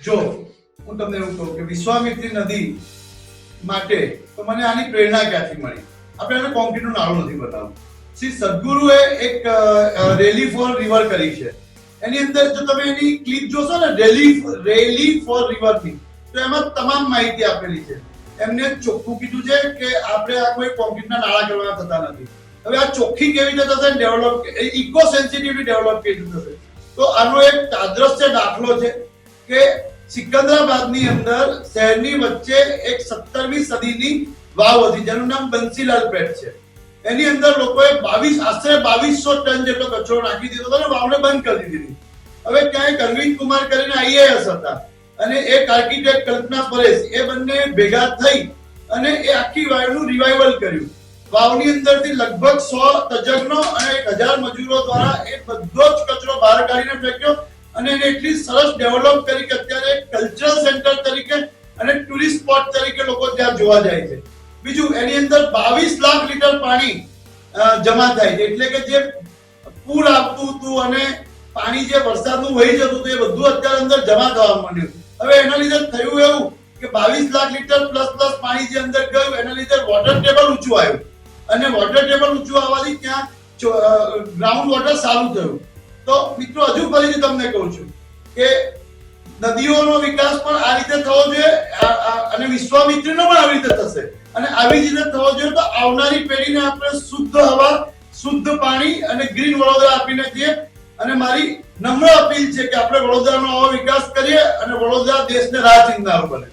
જો હું તમને એવું કહું કે વિશ્વામિત્રી નદી માટે તો મને આની પ્રેરણા ક્યાંથી મળી? આપણે એને કોન્ક્રીટનું નાળું નથી બનાવવું. શ્રી સદગુરુએ એક રેલી ફોર રિવર કરી છે. એની અંદર જો તમે એની ક્લિપ જોશો ને રેલી ફોર રિવરની, તો એમાં તમામ માહિતી આપેલી છે. એમને ચોખ્ખું કીધું છે કે આપણે આ કોઈ કોન્ક્રીટના નાળા કરવાના થતા નથી. હવે આ ચોખ્ખી કેવી રીતે થશે? ડેવલપ ઇકો સેન્સિટિવલી ડેવલપ કેવી રીતે થશે? તો આનો એક આદર્શ દાખલો છે કે સિકંદરાબાદની અંદર શહેરની વચ્ચે એક 17મી સદીની વાવ હતી જેનું નામ બંસીલાલ પેટ છે. એની અંદર લોકોએ આશરે 2200 ટન જેટલો કચરો નાખી દીધો હતો અને વાવને બંધ કરી દીધી. હવે ત્યાં એક અરવિંદ કુમાર કરીને આઈએએસ હતા અને એક આર્કિટેક્ટ કલ્પના પરેશ, એ બંને ભેગા થઈ અને એ આખી વાવનું રિવાઇવલ કર્યું. વાવની અંદરથી લગભગ 100 તજજ્ઞો અને 1000 મજૂરો દ્વારા એ બધો જ કચરો બહાર કાઢીને ફેંક્યો અને એને એટલી સરસ ડેવલપ કરી કે અત્યારે કલ્ચરલ સેન્ટર તરીકે અને ટુરિસ્ટ સ્પોટ તરીકે લોકો ત્યાં જોવા જાય છે. બીજું, એની અંદર 22 લાખ લીટર પાણી જમા થાય છે. એટલે કે જે પૂર આવતું હતું અને પાણી જે વરસાદનું વહી જતું હતું એ બધું અત્યારે અંદર જમા થવા માંડ્યું. હવે એના લીધે થયું એવું કે 22 લાખ લીટર પ્લસ પાણી જે અંદર ગયું એના લીધે વોટર ટેબલ ઊંચું આવ્યું અને વોટર ટેબલ ઊંચું આવવાથી ત્યાં ગ્રાઉન્ડ વોટર સારું થયું. તો મિત્રો, હજુ ફરીથી તમને કહું છું કે નદીઓનો વિકાસ પણ આ રીતે થવો જોઈએ અને વિશ્વામિત્રીનો પણ આવી રીતે થશે અને આવી રીતે થવો જોઈએ તો આવનારી પેઢીને આપણે શુદ્ધ હવા, શુદ્ધ પાણી અને ગ્રીન વડોદરા આપીને છીએ. અને મારી નમ્ર અપીલ છે કે આપણે વડોદરાનો આવો વિકાસ કરીએ અને વડોદરા દેશને રાહ ચિંતાઓ બને.